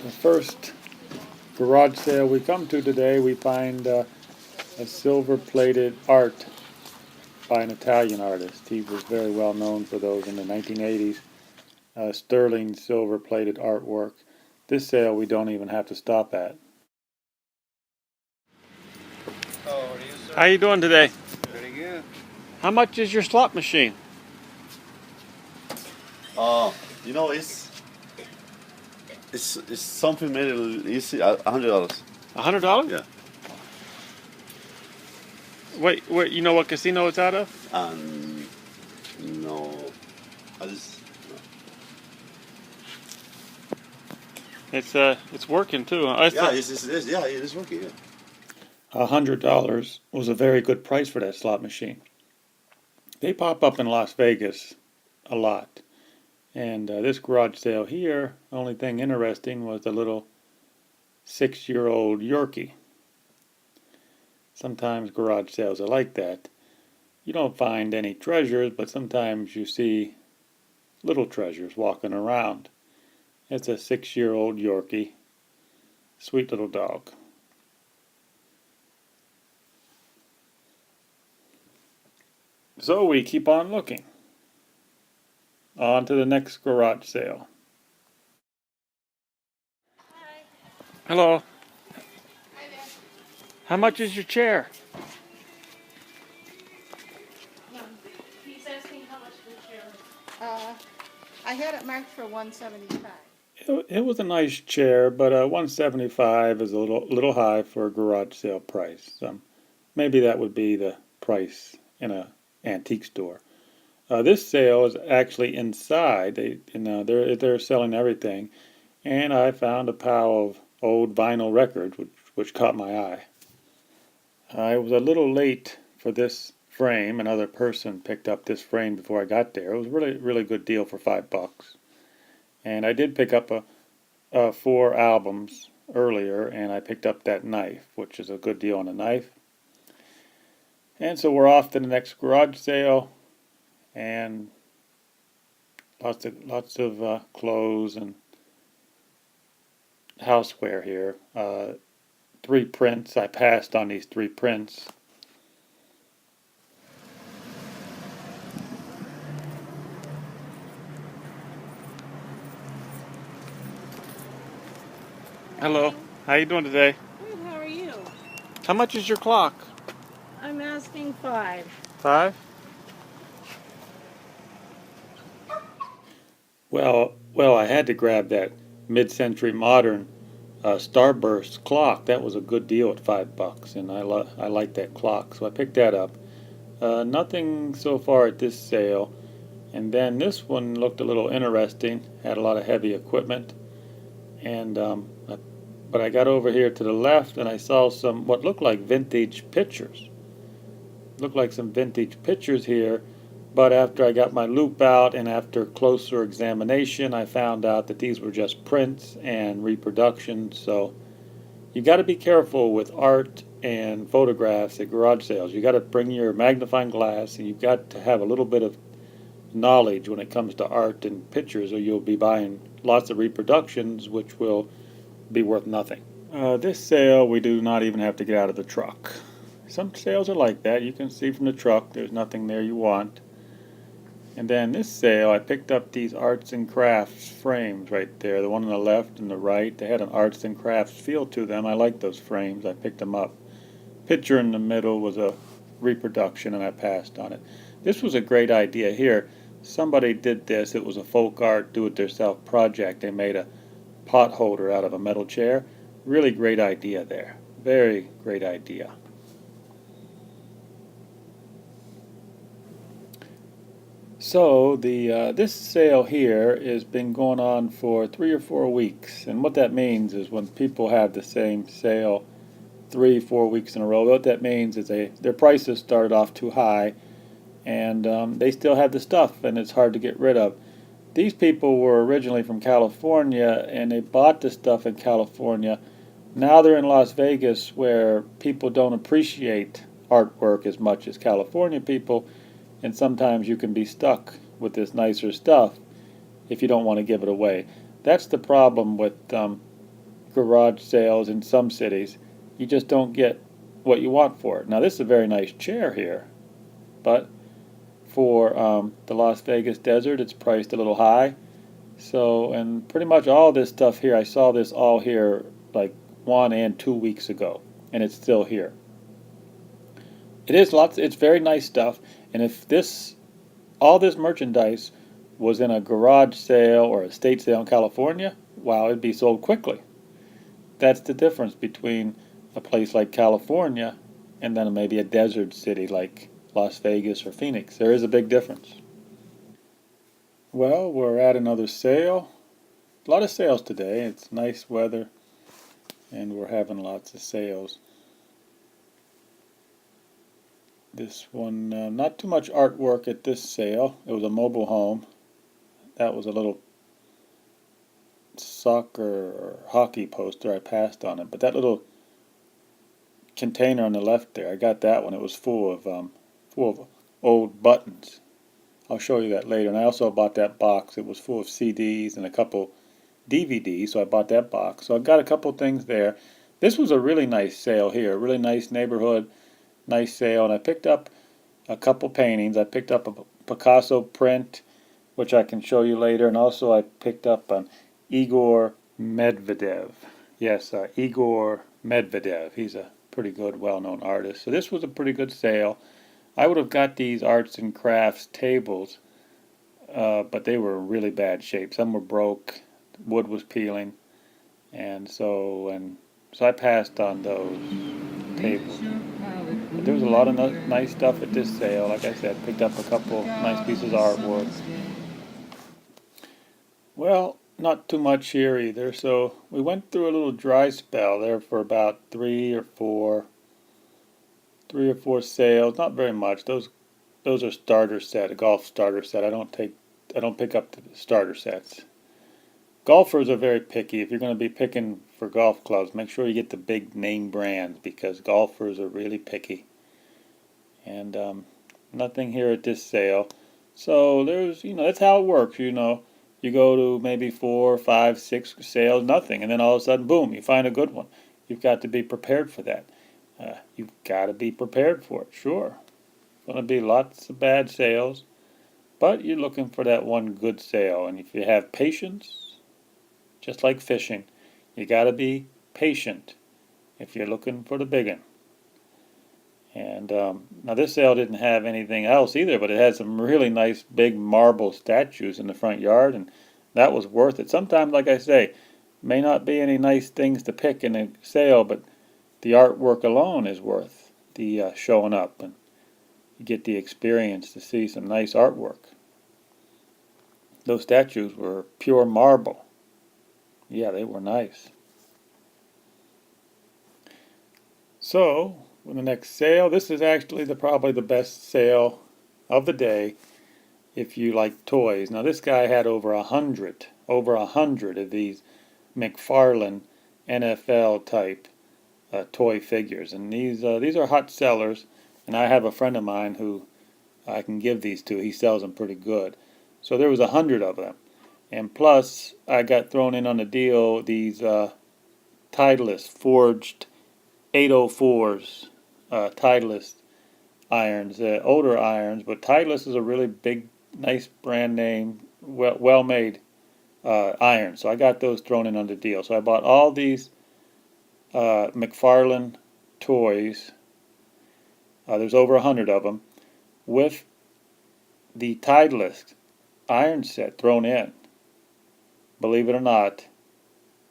The first garage sale we come to today, we find a silver-plated art by an Italian artist. He was very well known for those in the 1980s. Sterling silver-plated artwork. This sale we don't even have to stop at. How you doing today? Pretty good. How much is your slot machine? You know, it's something made it easy. $100. $100? Yeah. Wait, you know what casino it's out of? No, I just It's working too. yeah, it is working. Yeah. $100 was a very good price for that slot machine. They pop up in Las Vegas a lot. And this garage sale here, only thing interesting was the little 6-year-old Yorkie. Sometimes garage sales are like that. You don't find any treasures, but sometimes you see little treasures walking around. It's a 6-year-old Yorkie. Sweet little dog. So we keep on looking. On to the next garage sale. Hi. Hello. Hi there. How much is your chair? He's asking how much the chair is. I had it marked for 175. It was a nice chair, but 175 is a little high for a garage sale price. Maybe that would be the price in a antique store. This sale is actually inside. They're selling everything, and I found a pile of old vinyl records, which caught my eye. I was a little late for this frame. Another person picked up this frame before I got there. It was really good deal for $5. And I did pick up 4 albums earlier, and I picked up that knife, which is a good deal on a knife. And so we're off to the next garage sale, and lots of clothes and houseware here. 3 prints. I passed on these 3 prints. Hello. How you doing today? Good, how are you? How much is your clock? I'm asking 5. 5? Well, I had to grab that mid-century modern Starburst clock. That was a good deal at $5, and I like that clock, so I picked that up. Nothing so far at this sale, and then this one looked a little interesting. Had a lot of heavy equipment, and but I got over here to the left, and I saw some what looked like vintage pictures. Looked like some vintage pictures here. But after I got my loop out and after closer examination, I found out that these were just prints and reproductions. So you got to be careful with art and photographs at garage sales. You got to bring your magnifying glass, and you've got to have a little bit of knowledge when it comes to art and pictures, or you'll be buying lots of reproductions, which will be worth nothing. This sale, we do not even have to get out of the truck. Some sales are like that. You can see from the truck there's nothing there you want. And then this sale, I picked up these arts and crafts frames right there. The one on the left and the right, they had an arts and crafts feel to them. I like those frames. I picked them up. Picture in the middle was a reproduction, and I passed on it. This was a great idea here. Somebody did this. It was a folk art do-it-yourself project. They made a pot holder out of a metal chair. Really great idea there. Very great idea. So this sale here has been going on for 3 or 4 weeks, and what that means is when people have the same sale 3-4 weeks in a row, what that means is their prices started off too high, and they still have the stuff, and it's hard to get rid of. These people were originally from California, and they bought the stuff in California. Now they're in Las Vegas, where people don't appreciate artwork as much as California people, and sometimes you can be stuck with this nicer stuff if you don't want to give it away. That's the problem with garage sales in some cities, you just don't get what you want for it. Now this is a very nice chair here, but for the Las Vegas desert, it's priced a little high. So, and pretty much all this stuff here, I saw this all here like 1 and 2 weeks ago, and it's still here. It is lots, it's very nice stuff, and if all this merchandise was in a garage sale or a estate sale in California, wow, it'd be sold quickly. That's the difference between a place like California and then maybe a desert city like Las Vegas or Phoenix. There is a big difference. Well, we're at another sale. A lot of sales today. It's nice weather and we're having lots of sales. This one, not too much artwork at this sale. It was a mobile home. That was a little soccer or hockey poster. I passed on it, but that little container on the left there, I got that one. It was full of old buttons. I'll show you that later. And I also bought that box. It was full of CDs and a couple DVDs, so I bought that box. So I got a couple things there. This was a really nice sale here, a really nice neighborhood, nice sale. And I picked up a couple paintings. I picked up a Picasso print, which I can show you later, and also I picked up an Igor Medvedev. Yes, Igor Medvedev. He's a pretty good, well-known artist. So this was a pretty good sale. I would have got these arts and crafts tables, but they were in really bad shape. Some were broke, wood was peeling, and so I passed on those tables. But there was a lot of nice stuff at this sale. Like I said, picked up a couple nice pieces of artwork. Well, not too much here either. So we went through a little dry spell there for about three or four sales. Not very much. Those are starter set, a golf starter set. I don't pick up the starter sets. Golfers are very picky. If you're going to be picking for golf clubs, make sure you get the big name brands because golfers are really picky. And nothing here at this sale. So there's, that's how it works, You go to maybe 4, 5, 6 sales, nothing, and then all of a sudden, boom, you find a good one. You've got to be prepared for that. You've got to be prepared for it, sure. Going to be lots of bad sales, but you're looking for that one good sale. And if you have patience, just like fishing, you got to be patient if you're looking for the big one. And now this sale didn't have anything else either, but it had some really nice big marble statues in the front yard, and that was worth it. Sometimes, like I say, may not be any nice things to pick in a sale, but the artwork alone is worth the showing up, and you get the experience to see some nice artwork. Those statues were pure marble. Yeah, they were nice. So, with the next sale, this is actually probably the best sale of the day if you like toys. Now this guy had over 100 of these McFarlane NFL type toy figures, and these are hot sellers, and I have a friend of mine who I can give these to. He sells them pretty good. So there was 100 of them, and plus I got thrown in on the deal these Titleist forged 804s, Titleist irons, older irons, but Titleist is a really big, nice brand name, well-made iron. So I got those thrown in on the deal. So I bought all these McFarlane toys. There's over 100 of them with the Titleist iron set thrown in. Believe it or not,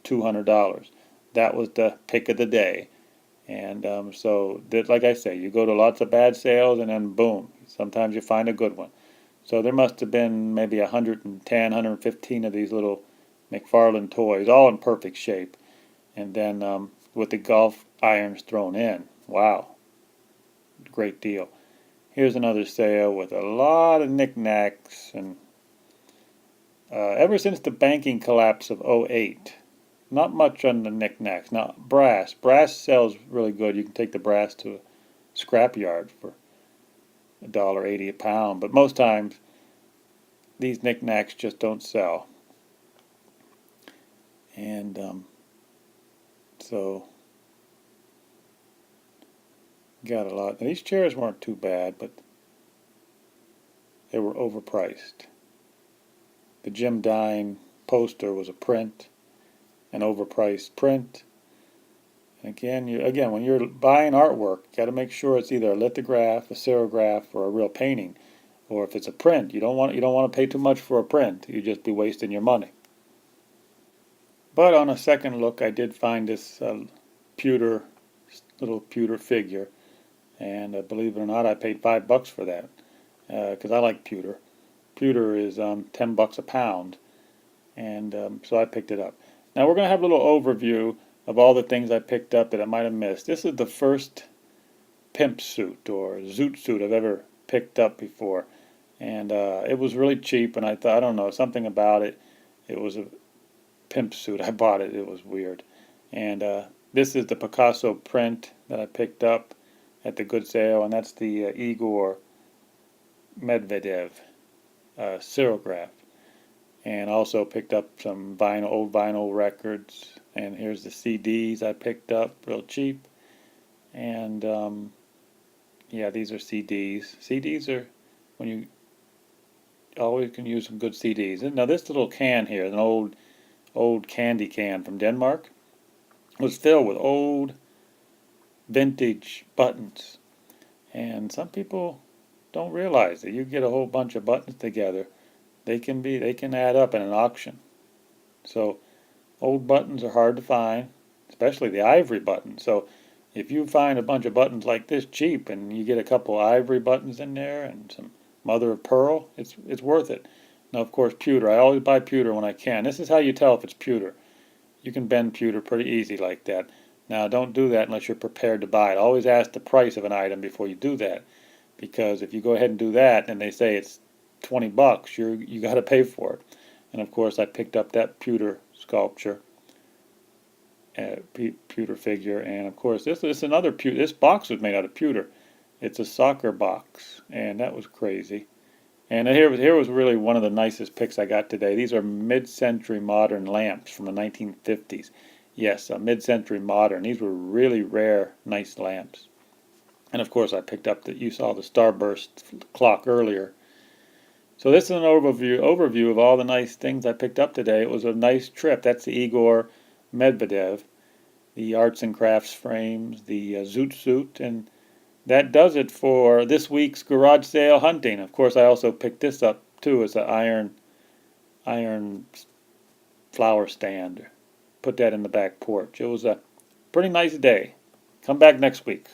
$200. That was the pick of the day. And so, like I say, you go to lots of bad sales and then boom, sometimes you find a good one. So there must have been maybe 110, 115 of these little McFarlane toys, all in perfect shape. And then with the golf irons thrown in. Wow. Great deal. Here's another sale with a lot of knickknacks. And ever since the banking collapse of '08, not much on the knickknacks. Now, brass. Brass sells really good. You can take the brass to a scrap yard for $1.80 a pound. But most times, these knickknacks just don't sell. And So got a lot. Now, these chairs weren't too bad, but they were overpriced. The Jim Dine poster was a print, an overpriced print. Again, when you're buying artwork, you got to make sure it's either a lithograph, a serograph, or a real painting. Or if it's a print, you don't want to pay too much for a print. You'd just be wasting your money. But on a second look, I did find this little pewter figure, and believe it or not, I paid $5 for that because I like pewter. Pewter is $10 a pound, and so I picked it up. Now we're going to have a little overview of all the things I picked up that I might have missed. This is the first pimp suit or zoot suit I've ever picked up before, and it was really cheap, and I thought, I don't know, something about it. It was a pimp suit. I bought it. It was weird. And this is the Picasso print that I picked up at the good sale, and that's the Igor Medvedev serograph. And also picked up some old vinyl records. And here's the CDs I picked up, real cheap. And yeah, these are CDs. CDs are when you always can use some good CDs. And now this little can here, an old candy can from Denmark, was filled with old vintage buttons. And some people don't realize that you get a whole bunch of buttons together, they can add up in an auction. So old buttons are hard to find, especially the ivory buttons. So if you find a bunch of buttons like this cheap and you get a couple ivory buttons in there and some mother of pearl, it's worth it. Now, of course, pewter. I always buy pewter when I can. This is how you tell if it's pewter. You can bend pewter pretty easy like that. Now, don't do that unless you're prepared to buy it. Always ask the price of an item before you do that, because if you go ahead and do that and they say it's $20, you got to pay for it. And of course, I picked up that pewter sculpture, pewter figure, and of course, this is another pewter. This box was made out of pewter. It's a soccer box, and that was crazy. And here was really one of the nicest picks I got today. These are mid-century modern lamps from the 1950s. Yes, mid-century modern. These were really rare, nice lamps. And of course, I picked up you saw the Starburst clock earlier. So this is an overview of all the nice things I picked up today. It was a nice trip. That's the Igor Medvedev, the arts and crafts frames, the zoot suit, and that does it for this week's garage sale hunting. Of course, I also picked this up too. It's an iron flower stand. Put that in the back porch. It was a pretty nice day. Come back next week.